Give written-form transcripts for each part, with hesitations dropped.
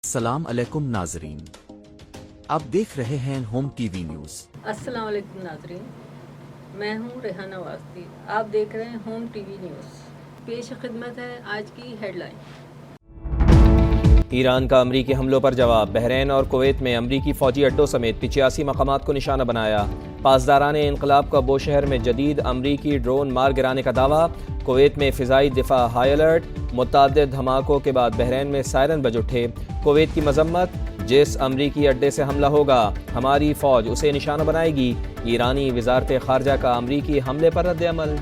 السلام علیکم ناظرین، آپ دیکھ رہے ہیں ہوم ٹی وی نیوز۔ السلام علیکم ناظرین، میں ہوں ریحانہ واسطی، آپ دیکھ رہے ہیں ہوم ٹی وی نیوز۔ پیش خدمت ہے آج کی ہیڈ لائن۔ ایران کا امریکی حملوں پر جواب، بحرین اور کویت میں امریکی فوجی اڈوں سمیت 85 مقامات کو نشانہ بنایا۔ پاسداران انقلاب کا بوشہر میں جدید امریکی ڈرون مار گرانے کا دعویٰ، کویت میں فضائی دفاع ہائی الرٹ، متعدد دھماکوں کے بعد بحرین میں سائرن بج اٹھے۔ کویت کی مذمت، جس امریکی اڈے سے حملہ ہوگا ہماری فوج اسے نشانہ بنائے گی۔ ایرانی وزارت خارجہ کا امریکی حملے پر رد عمل۔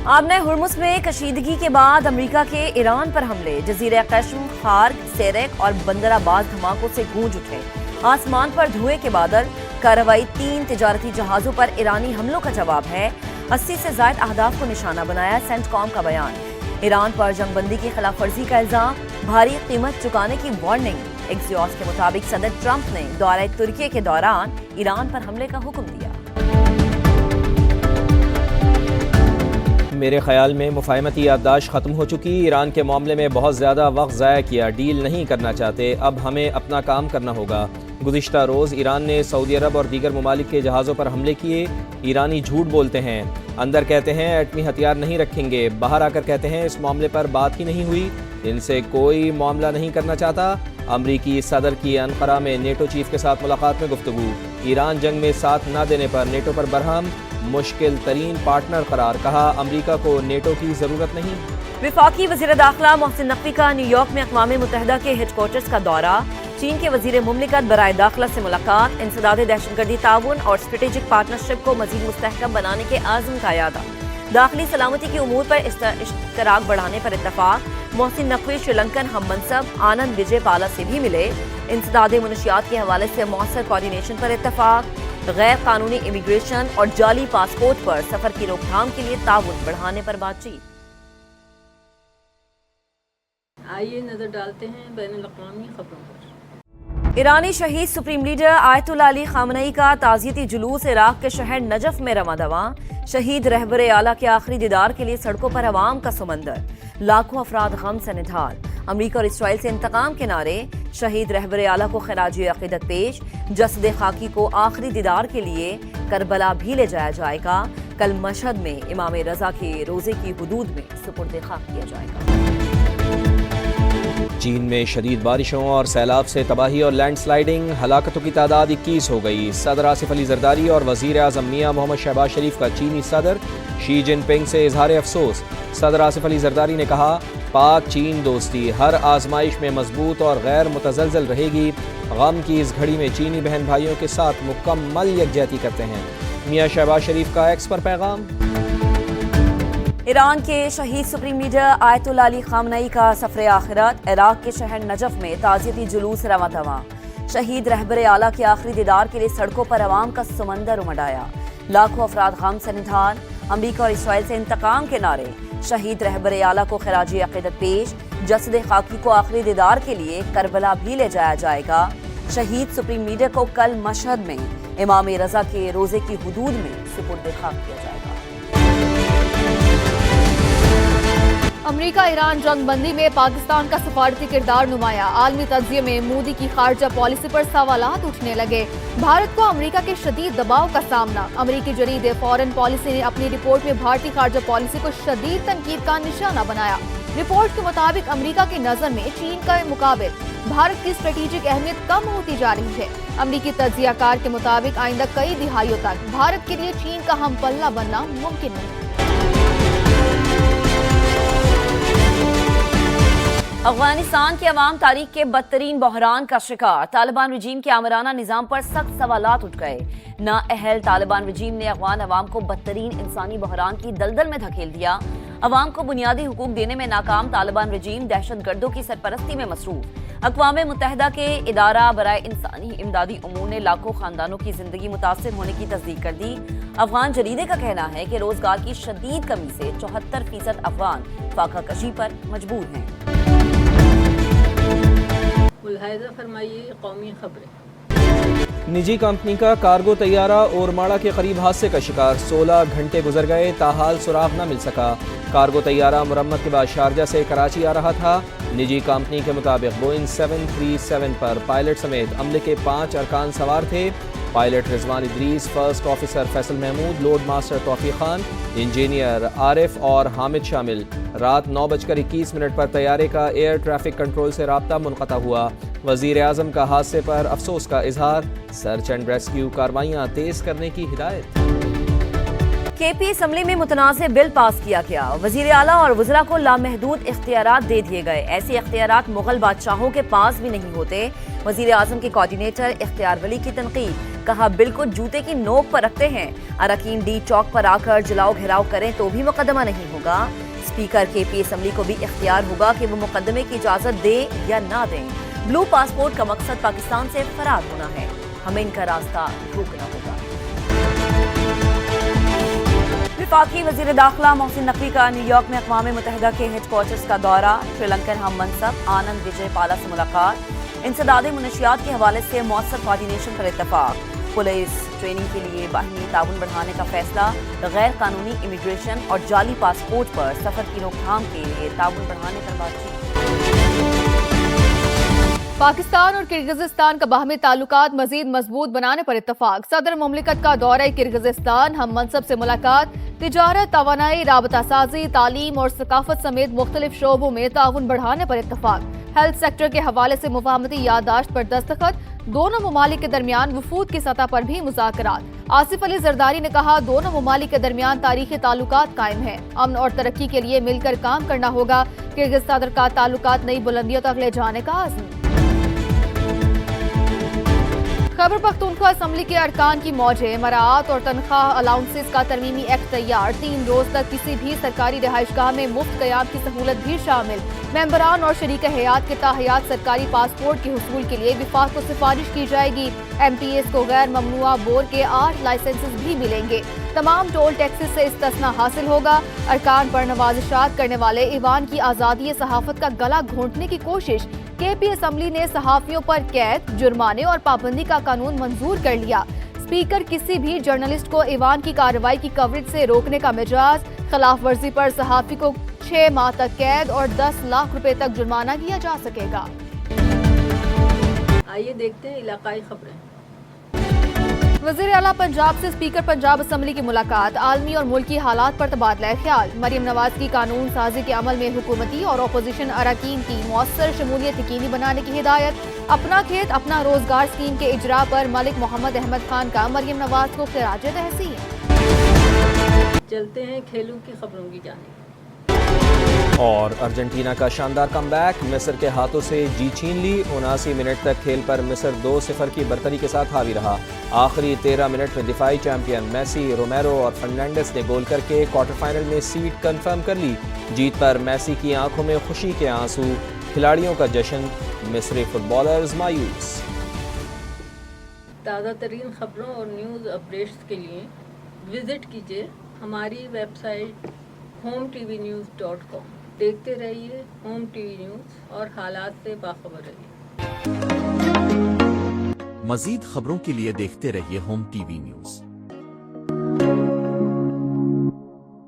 آبنۂ ہرمز میں کشیدگی کے بعد امریکہ کے ایران پر حملے، جزیرہ قشم، خارگ، سیرک اور بندر عباس دھماکوں سے گونج اٹھے۔ آسمان پر دھوئے کے بادل، کارروائی 3 تجارتی جہازوں پر ایرانی حملوں کا جواب ہے۔ 80 سے زائد اہداف کو نشانہ بنایا، سینٹ کام کا بیان۔ ایران پر جنگ بندی کی خلاف ورزی کا الزام، بھاری قیمت چکانے کی وارننگ۔ ایکسیوس کے مطابق صدر ٹرمپ نے دورہ ترکیہ کے دوران ایران پر حملے کا حکم دیا۔ میرے خیال میں مفاہمتی یادداشت ختم ہو چکی، ایران کے معاملے میں بہت زیادہ وقت ضائع کیا، ڈیل نہیں کرنا چاہتے، اب ہمیں اپنا کام کرنا ہوگا۔ گزشتہ روز ایران نے سعودی عرب اور دیگر ممالک کے جہازوں پر حملے کیے۔ ایرانی جھوٹ بولتے ہیں، اندر کہتے ہیں ایٹمی ہتھیار نہیں رکھیں گے، باہر آ کر کہتے ہیں اس معاملے پر بات ہی نہیں ہوئی، ان سے کوئی معاملہ نہیں کرنا چاہتا۔ امریکی صدر کی انقرہ میں نیٹو چیف کے ساتھ ملاقات میں گفتگو، ایران جنگ میں ساتھ نہ دینے پر نیٹو پر برہم، مشکل ترین پارٹنر قرار، کہا امریکہ کو نیٹو کی ضرورت نہیں۔ وفاقی وزیر داخلہ محسن نقوی کا نیو یارک میں اقوام متحدہ کے ہیڈ کوارٹرز کا دورہ، چین کے وزیر مملکت برائے داخلہ سے ملاقات، انسداد دہشت گردی تعاون اور اسٹریٹجک پارٹنرشپ کو مزید مستحکم بنانے کے عزم کا اعادہ، داخلی سلامتی کے امور پر اشتراک بڑھانے پر اتفاق۔ محسن نقوی شری لنکن ہم منصب آنند وجے پالا سے بھی ملے، انسداد منشیات کے حوالے سے مؤثر کوارڈینیشن پر اتفاق، غیر قانونی امیگریشن اور جعلی پاسپورٹ پر سفر کی روک تھام کے لیے تعاون بڑھانے پر بات چیت۔ آئیے نظر ڈالتے ہیں بین الاقوامی خبروں پر۔ ایرانی شہید سپریم لیڈر آیت اللہ علی خامنئی کا تعزیتی جلوس عراق کے شہر نجف میں رواں دواں، شہید رہبر اعلیٰ کے آخری دیدار کے لیے سڑکوں پر عوام کا سمندر، لاکھوں افراد غم سے نڈھال، امریکہ اور اسرائیل سے انتقام کے نعرے، شہید رہبر اعلیٰ کو خراج عقیدت پیش، جسد خاکی کو آخری دیدار کے لیے کربلا بھی لے جایا جائے گا، کل مشہد میں امام رضا کے روزے کی حدود میں سپرد خاک کیا جائے گا۔ چین میں شدید بارشوں اور سیلاب سے تباہی اور لینڈ سلائیڈنگ، ہلاکتوں کی تعداد 21 ہو گئی۔ صدر آصف علی زرداری اور وزیر اعظم میاں محمد شہباز شریف کا چینی صدر شی جن پنگ سے اظہار افسوس۔ صدر آصف علی زرداری نے کہا، پاک چین دوستی ہر آزمائش میں مضبوط اور غیر متزلزل رہے گی، غم کی اس گھڑی میں چینی بہن بھائیوں کے ساتھ مکمل یکجہتی کرتے ہیں۔ میاں شہباز شریف کا ایکس پر پیغام۔ ایران کے شہید سپریم لیڈر آیت اللہ علی خامنئی کا سفر آخرت، عراق کے شہر نجف میں تعزیتی جلوس رواں دواں، شہید رہبر اعلیٰ کے آخری دیدار کے لیے سڑکوں پر عوام کا سمندر امڈایا، لاکھوں افراد غم سے نڈھال، امریکہ اور اسرائیل سے انتقام کے نعرے، شہید رہبر اعلیٰ کو خراج عقیدت پیش، جسد خاکی کو آخری دیدار کے لیے کربلا بھی لے جایا جائے گا، شہید سپریم لیڈر کو کل مشہد میں امام رضا کے روزے کی حدود میں سپرد خاک کیا جائے گا۔ امریکہ ایران جنگ بندی میں پاکستان کا سفارتی کردار نمایاں، عالمی تجزیے میں مودی کی خارجہ پالیسی پر سوالات اٹھنے لگے، بھارت کو امریکہ کے شدید دباؤ کا سامنا۔ امریکی جریدے فارن پالیسی نے اپنی رپورٹ میں بھارتی خارجہ پالیسی کو شدید تنقید کا نشانہ بنایا۔ رپورٹ کے مطابق امریکہ کی نظر میں چین کے مقابل بھارت کی اسٹریٹجک اہمیت کم ہوتی جا رہی ہے۔ امریکی تجزیہ کار کے مطابق آئندہ کئی دہائیوں تک بھارت کے لیے چین کا ہم پلہ بننا ممکن نہیں۔ افغانستان کی عوام تاریخ کے بدترین بحران کا شکار، طالبان رجیم کے آمرانہ نظام پر سخت سوالات اٹھ گئے۔ نااہل طالبان رجیم نے افغان عوام کو بدترین انسانی بحران کی دلدل میں دھکیل دیا۔ عوام کو بنیادی حقوق دینے میں ناکام طالبان رجیم دہشت گردوں کی سرپرستی میں مصروف۔ اقوام متحدہ کے ادارہ برائے انسانی امدادی امور نے لاکھوں خاندانوں کی زندگی متاثر ہونے کی تصدیق کر دی۔ افغان جریدے کا کہنا ہے کہ روزگار کی شدید کمی سے 74% افغان فاقہ کشی پر مجبور ہیں۔ ملاحظہ فرمائیے قومی خبریں۔ نجی کمپنی کا کارگو طیارہ اورماڑہ کے قریب حادثے کا شکار، 16 گھنٹے گزر گئے، تاحال سراغ نہ مل سکا۔ کارگو طیارہ مرمت کے بعد شارجہ سے کراچی آ رہا تھا، نجی کمپنی کے مطابق بوئنگ 737 پر پائلٹ سمیت عملے کے 5 ارکان سوار تھے۔ Pilot Rizwan Idrees, first officer Faisal Mahmood, load master Taufiq Khan, engineer عارف اور حامد شامل۔ رات 9:21 پر طیارے کا ایئر ٹریفک کنٹرول سے رابطہ منقطع ہوا۔ وزیر اعظم کا حادثے پر افسوس کا اظہار، سرچ اینڈ ریسکیو کارروائیاں تیز کرنے کی ہدایت۔ کے پی اسمبلی میں متنازع بل پاس کیا گیا۔ وزیر اعلیٰ اور وزراء کو لامحدود اختیارات دے دیے گئے۔ ایسے اختیارات مغل بادشاہوں کے پاس بھی نہیں ہوتے۔ وزیر اعظم کے کوارڈینیٹر اختیار ولی کی تنقید، کہا بل کو جوتے کی نوک پر رکھتے ہیں، اراکین ڈی چوک پر آ کر جلاؤ گھیراؤ کریں تو بھی مقدمہ نہیں ہوگا۔ اسپیکر کے پی اسمبلی کو بھی اختیار ہوگا کہ وہ مقدمے کی اجازت دے یا نہ دیں۔ بلو پاسپورٹ کا مقصد پاکستان سے فرار ہونا ہے، ہمیں ان کا راستہ روکنا ہوگا۔ وفاقی وزیر داخلہ محسن نقوی کا نیو یارک میں اقوام متحدہ کے ہیڈ کوارٹرز کا دورہ، سری لنکن ہم منصب آنند وجے پالا سے ملاقات، انسداد منشیات کے حوالے سے مؤثر کوارڈینیشن پر اتفاق، پولیس ٹریننگ کے لیے باہمی تعاون بڑھانے کا فیصلہ، غیر قانونی امیگریشن اور جعلی پاسپورٹ پر سفر کی روک تھام کے لیے تعاون بڑھانے پر بات چیت۔ پاکستان اور کرغزستان کا باہمی تعلقات مزید مضبوط بنانے پر اتفاق، صدر مملکت کا دورہ کرغزستان، ہم منصب سے ملاقات، تجارت، توانائی، رابطہ سازی، تعلیم اور ثقافت سمیت مختلف شعبوں میں تعاون بڑھانے پر اتفاق، ہیلتھ سیکٹر کے حوالے سے مفاہمتی یادداشت پر دستخط، دونوں ممالک کے درمیان وفود کی سطح پر بھی مذاکرات۔ آصف علی زرداری نے کہا دونوں ممالک کے درمیان تاریخی تعلقات قائم ہیں، امن اور ترقی کے لیے مل کر کام کرنا ہوگا، کرغز صدر کا تعلقات نئی بلندیوں تک لے جانے کا عزم۔ خیبر پختونخوا اسمبلی کے ارکان کی موجیں، مراعات اور تنخواہ الاؤنسز کا ترمیمی ایکٹ تیار، 3 روز تک کسی بھی سرکاری رہائش گاہ میں مفت قیام کی سہولت بھی شامل، ممبران اور شریک حیات کے تاحیات سرکاری پاسپورٹ کے حصول کے لیے وفاق کو سفارش کی جائے گی، ایم ٹی ایس کو غیر ممنوعہ بور کے 8 لائسنسز بھی ملیں گے، تمام ٹول ٹیکسز سے استثناء حاصل ہوگا، ارکان پر نوازشات کرنے والے ایوان کی آزادی صحافت کا گلا گھونٹنے کی کوشش، کے پی اسمبلی نے صحافیوں پر قید، جرمانے اور پابندی کا قانون منظور کر لیا، اسپیکر کسی بھی جرنلسٹ کو ایوان کی کارروائی کی کوریج سے روکنے کا مجاز، خلاف ورزی پر صحافی کو 6 ماہ تک قید اور 10 لاکھ روپے تک جرمانہ کیا جا سکے گا۔ آئیے دیکھتے ہیں علاقائی خبریں۔ وزیر اعلیٰ پنجاب سے اسپیکر پنجاب اسمبلی کی ملاقات، عالمی اور ملکی حالات پر تبادلہ خیال، مریم نواز کی قانون سازی کے عمل میں حکومتی اور اپوزیشن اراکین کی مؤثر شمولیت یقینی بنانے کی ہدایت، اپنا کھیت اپنا روزگار اسکیم کے اجراء پر ملک محمد احمد خان کا مریم نواز کو خراج تحسین۔ چلتے ہیں کھیلوں کی خبروں کی جانب۔ اور ارجنٹینا کا شاندار کم بیک، مصر کے ہاتھوں سے جیت چھین لی، 79 منٹ تک کھیل پر مصر 2-0 کی برتری کے ساتھ حاوی رہا، آخری 13 منٹ میں دفاعی چیمپئن میسی، رومیرو اور فرنانڈیز نے گول کر کے کوارٹر فائنل میں سیٹ کنفرم کر لی، جیت پر میسی کی آنکھوں میں خوشی کے آنسو، کھلاڑیوں کا جشن، مصری فٹ بالرز مایوس۔ تازہ ترین خبروں اور نیوز اپڈیٹس کے لیے وزٹ کیجیے ہماری ویب سائٹ hometvnews.com۔ دیکھتے رہیے ہوم ٹی وی نیوز اور حالات سے باخبر رہیے۔ مزید خبروں کے لیے دیکھتے رہیے ہوم ٹی وی نیوز۔